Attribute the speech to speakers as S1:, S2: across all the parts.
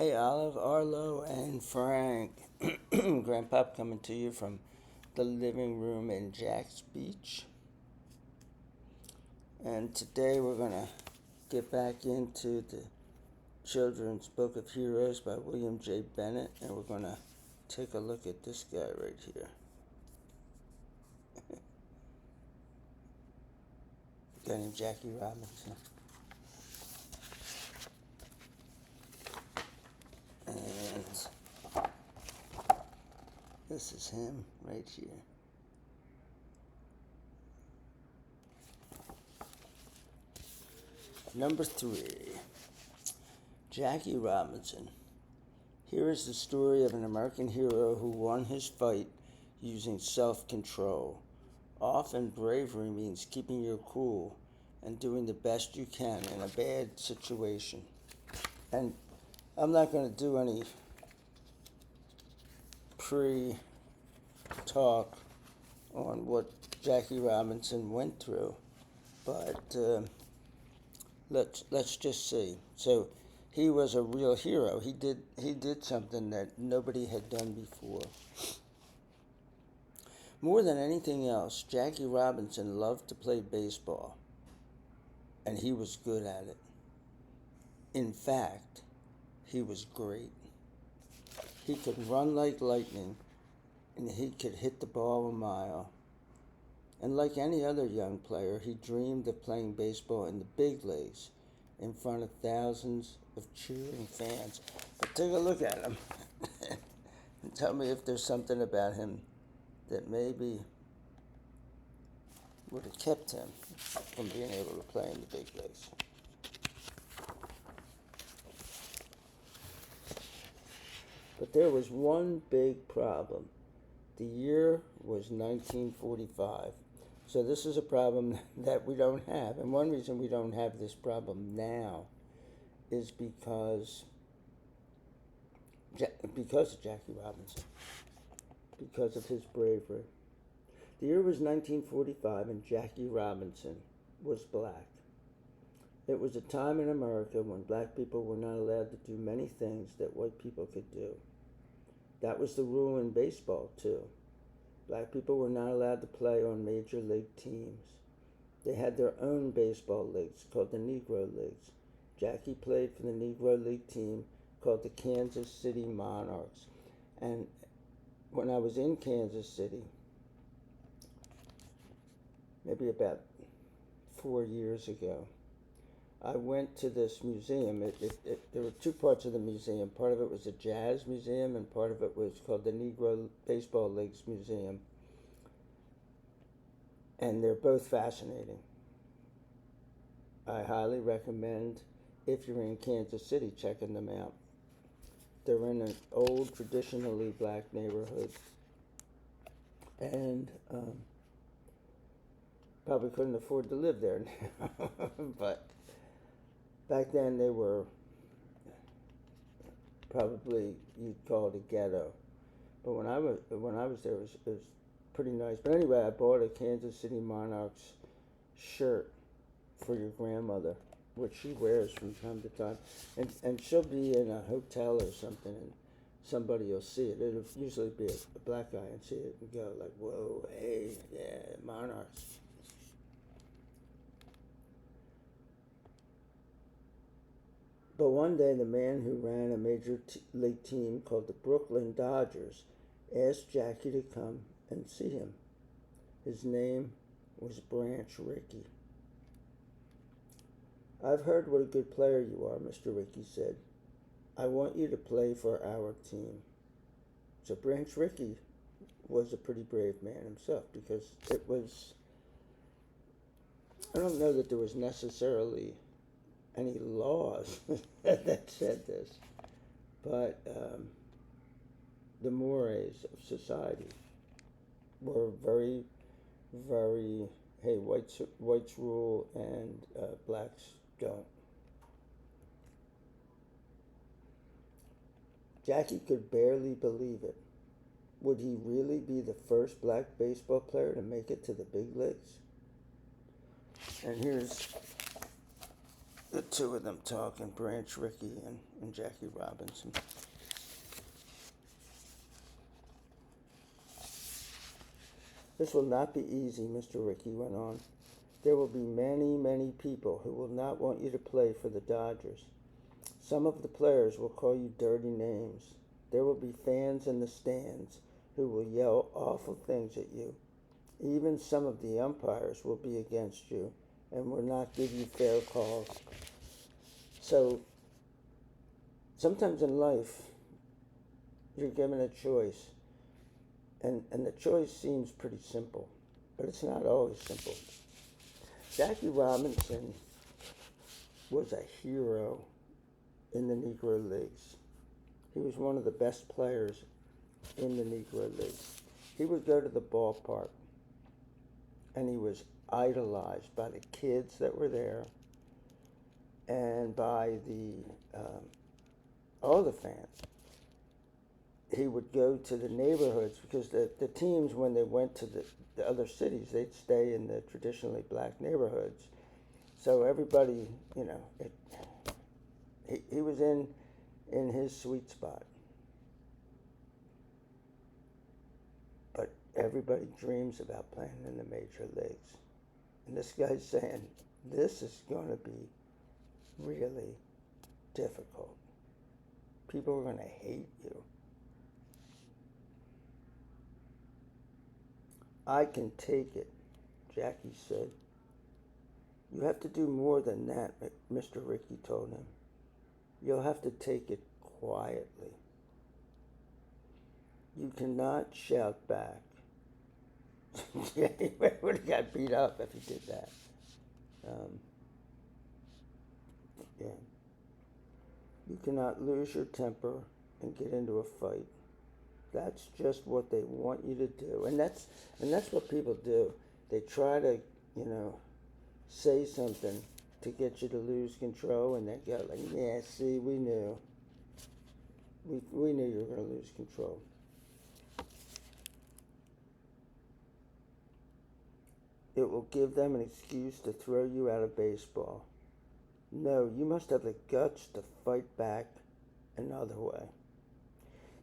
S1: Hey, Olive, Arlo, and Frank. Grandpop coming to you from the living room in Jack's Beach. And today we're going to get back into the children's book of heroes by William J. Bennett. And we're going to take a look at this guy right here. A guy named Jackie Robinson. And this is him right here. Number 3, Jackie Robinson. Here is the story of an American hero who won his fight using self-control. Often bravery means keeping your cool and doing the best you can in a bad situation. And I'm not going to do any pre-talk on what Jackie Robinson went through, but let's just see. So he was a real hero. He did something that nobody had done before. More than anything else, Jackie Robinson loved to play baseball, and he was good at it. In fact, he was great. He could run like lightning, and he could hit the ball a mile. And like any other young player, he dreamed of playing baseball in the big leagues in front of thousands of cheering fans. But take a look at him and tell me if there's something about him that maybe would have kept him from being able to play in the big leagues. But there was one big problem. The year was 1945. So this is a problem that we don't have. And one reason we don't have this problem now is because of Jackie Robinson, because of his bravery. The year was 1945, and Jackie Robinson was black. It was a time in America when black people were not allowed to do many things that white people could do. That was the rule in baseball, too. Black people were not allowed to play on major league teams. They had their own baseball leagues called the Negro Leagues. Jackie played for the Negro League team called the Kansas City Monarchs. And when I was in Kansas City, maybe about 4 years ago, I went to this museum. There were two parts of the museum. Part of it was a jazz museum, and part of it was called the Negro Baseball Leagues Museum. And they're both fascinating. I highly recommend, if you're in Kansas City, checking them out. They're in an old, traditionally black neighborhood. And probably couldn't afford to live there now. But back then they were probably, you'd call it a ghetto. But when I was there, it was pretty nice. But anyway, I bought a Kansas City Monarchs shirt for your grandmother, which she wears from time to time. And she'll be in a hotel or something, and somebody will see it. It'll usually be a black guy and see it and go like, whoa, hey, yeah, Monarchs. But one day, the man who ran a major league team called the Brooklyn Dodgers asked Jackie to come and see him. His name was Branch Rickey. "I've heard what a good player you are," Mr. Rickey said. "I want you to play for our team." So Branch Rickey was a pretty brave man himself, because it was, I don't know that there was necessarily any laws that said this, but the mores of society were very, very, hey, whites rule and blacks don't. Jackie could barely believe it. Would he really be the first black baseball player to make it to the big leagues? And here's the two of them talking, Branch Rickey and Jackie Robinson. This will not be easy, Mr. Rickey went on. There will be many, many people who will not want you to play for the Dodgers. Some of the players will call you dirty names. There will be fans in the stands who will yell awful things at you. Even some of the umpires will be against you and will not give you fair calls. So, sometimes in life, you're given a choice. And the choice seems pretty simple, but it's not always simple. Jackie Robinson was a hero in the Negro Leagues. He was one of the best players in the Negro Leagues. He would go to the ballpark, and he was idolized by the kids that were there and by all the fans. He would go to the neighborhoods because the teams, when they went to the other cities, they'd stay in the traditionally black neighborhoods. So everybody, he was in his sweet spot. But everybody dreams about playing in the major leagues. And this guy's saying, this is going to be really difficult. People are going to hate you. I can take it, Jackie said. You have to do more than that, Mr. Rickey told him. You'll have to take it quietly. You cannot shout back. Yeah, he would have got beat up if he did that. Yeah. You cannot lose your temper and get into a fight. That's just what they want you to do. And that's what people do. They try to, say something to get you to lose control, and they go like, yeah, see, we knew. We knew you were going to lose control. It will give them an excuse to throw you out of baseball. No, you must have the guts to fight back another way.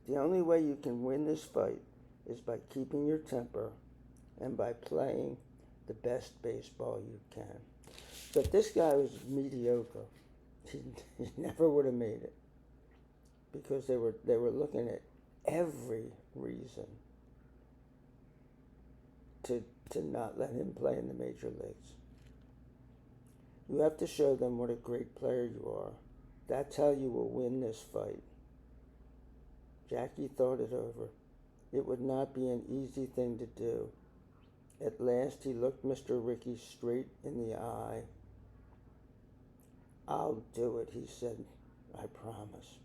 S1: The only way you can win this fight is by keeping your temper and by playing the best baseball you can. So if this guy was mediocre, he never would have made it, because they were looking at every reason to not let him play in the major leagues. You have to show them what a great player you are. That's how you will win this fight. Jackie thought it over. It would not be an easy thing to do. At last he looked Mr. Rickey straight in the eye. I'll do it, he said. I promise.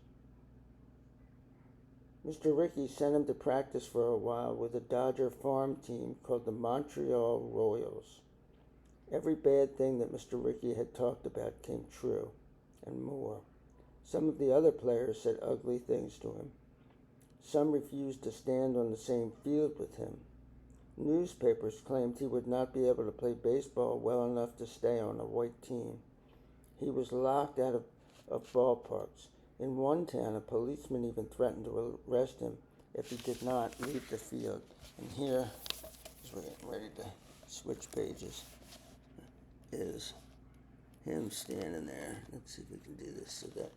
S1: Mr. Rickey sent him to practice for a while with a Dodger farm team called the Montreal Royals. Every bad thing that Mr. Rickey had talked about came true, and more. Some of the other players said ugly things to him. Some refused to stand on the same field with him. Newspapers claimed he would not be able to play baseball well enough to stay on a white team. He was locked out of ballparks. In one town, a policeman even threatened to arrest him if he did not leave the field. And here, as we're getting ready to switch pages, is him standing there. Let's see if we can do this so that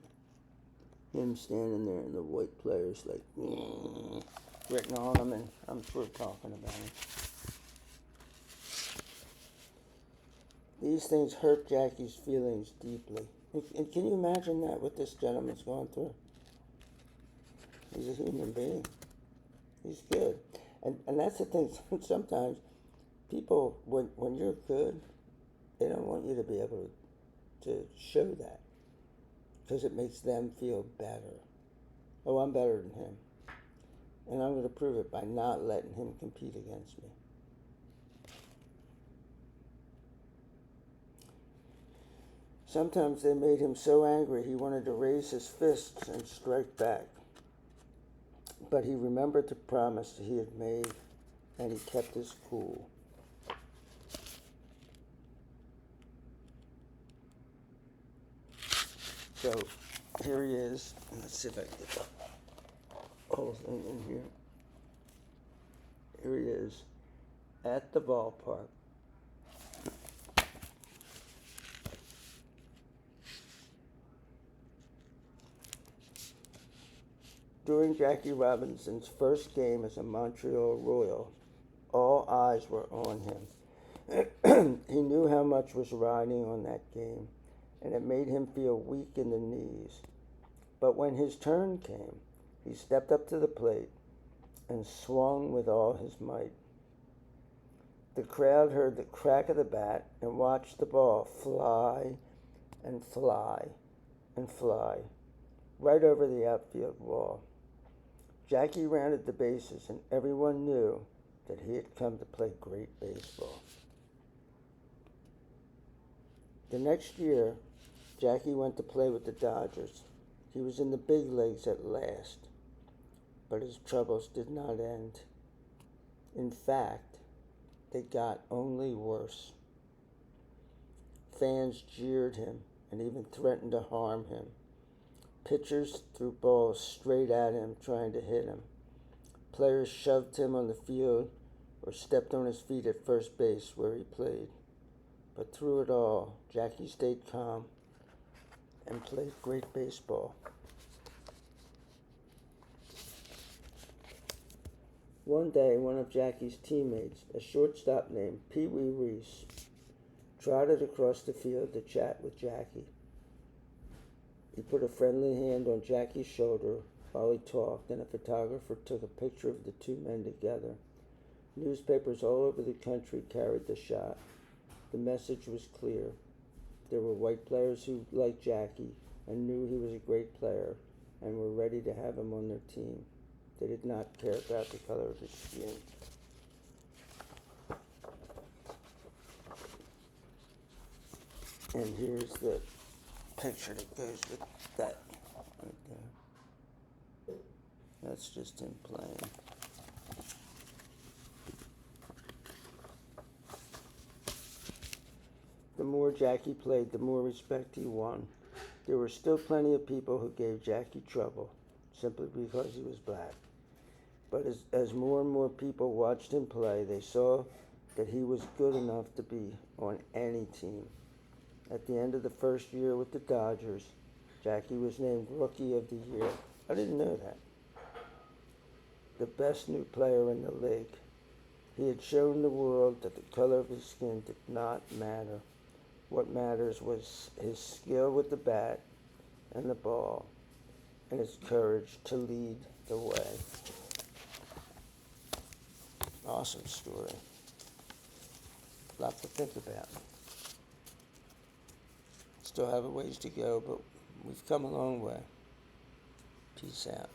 S1: him standing there and the white players like written on him, and I'm sure talking about him. These things hurt Jackie's feelings deeply. And can you imagine that, what this gentleman's going through? He's a human being. He's good. And that's the thing, sometimes people, when you're good, they don't want you to be able to show that, because it makes them feel better. Oh, I'm better than him. And I'm going to prove it by not letting him compete against me. Sometimes they made him so angry he wanted to raise his fists and strike back. But he remembered the promise he had made, and he kept his cool. So here he is. Let's see if I can get the whole thing in here. Here he is at the ballpark. During Jackie Robinson's first game as a Montreal Royal, all eyes were on him. He knew how much was riding on that game, and it made him feel weak in the knees. But when his turn came, he stepped up to the plate and swung with all his might. The crowd heard the crack of the bat and watched the ball fly and fly and fly right over the outfield wall. Jackie rounded the bases, and everyone knew that he had come to play great baseball. The next year, Jackie went to play with the Dodgers. He was in the big leagues at last, but his troubles did not end. In fact, they got only worse. Fans jeered him and even threatened to harm him. Pitchers threw balls straight at him, trying to hit him. Players shoved him on the field or stepped on his feet at first base where he played. But through it all, Jackie stayed calm and played great baseball. One day, one of Jackie's teammates, a shortstop named Pee Wee Reese, trotted across the field to chat with Jackie. He put a friendly hand on Jackie's shoulder while he talked, and a photographer took a picture of the two men together. Newspapers all over the country carried the shot. The message was clear. There were white players who liked Jackie and knew he was a great player and were ready to have him on their team. They did not care about the color of his skin. And here's the picture that goes with that right there. That's just him playing. The more Jackie played, the more respect he won. There were still plenty of people who gave Jackie trouble simply because he was black. But as more and more people watched him play, they saw that he was good enough to be on any team. At the end of the first year with the Dodgers, Jackie was named Rookie of the Year. I didn't know that. The best new player in the league. He had shown the world that the color of his skin did not matter. What matters was his skill with the bat and the ball, and his courage to lead the way. Awesome story. A lot to think about. Still have a ways to go, but we've come a long way. Peace out.